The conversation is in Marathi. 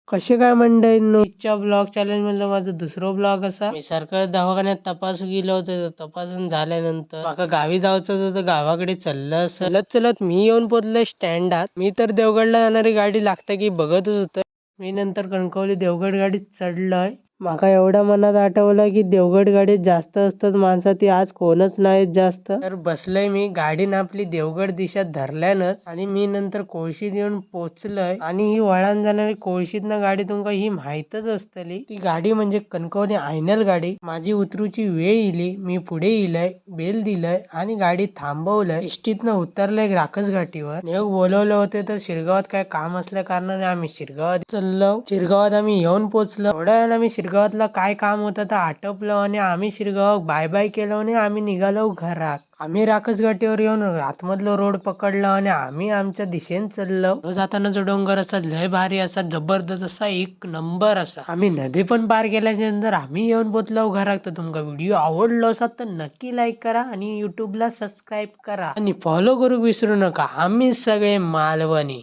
कसे काय मंडळींनो, इच्छा ब्लॉग चॅलेंज मधलं माझं दुसरं ब्लॉग असा. मी सरकारी दवाखान्यात तपासू गेलो होतो. तपासून झाल्यानंतर माका गावी जायचं होतं, तर गावाकडे चाललं चलत चलत मी येऊन पोचलोय स्टँडात. मी तर देवगडला जाणारी गाडी लागते की बघतच होतं. मी नंतर कणकवली देवगड गाडीत चढलोय. माका एवढ्या मनात आठवलं की देवगड गाडीत जास्त असतात माणसं, ती आज कोणच नाहीत जास्त. तर बसलोय मी गाडीन आपली देवगड दिशा धरल्यानच, आणि मी नंतर कोळशीत येऊन पोचलोय. आणि ही वळण जाणारी कोळशीतनं गाडी तुमका ही माहीतच असतली. ती गाडी म्हणजे कणकवली आयनल गाडी. माझी उतरूची वेळ इली, मी पुढे इलय, बेल दिलंय आणि गाडी थांबवलंय. एसटीतनं उतरलंय राकस घाटीवर. नेऊक बोलवलं होते तर शिरगावात काय काम असल्या कारणाने आम्ही शिरगावात चाललो. शिरगावात आम्ही येऊन पोचलो. थोड्या वेळानं आम्ही शिरगावातला काय काम होतं तर आटपलं आणि आम्ही शिरगाव बाय बाय केलं आणि आम्ही निघालो घरात. आम्ही राकस घाटीवर येऊन आतमधलो रोड पकडला आणि आम्ही आमच्या दिशेने चाललो. तो जातानाचा डोंगर असा लय भारी असा, जबरदस्त असा, एक नंबर असा. आम्ही नदी पण पार केल्याच्या नंतर आम्ही येऊन पोचलो घरात. तर तुमका व्हिडिओ आवडलो असात तर नक्की लाईक करा आणि युट्यूबला सबस्क्राईब करा आणि फॉलो करू विसरू नका. आम्ही सगळे मालवणी.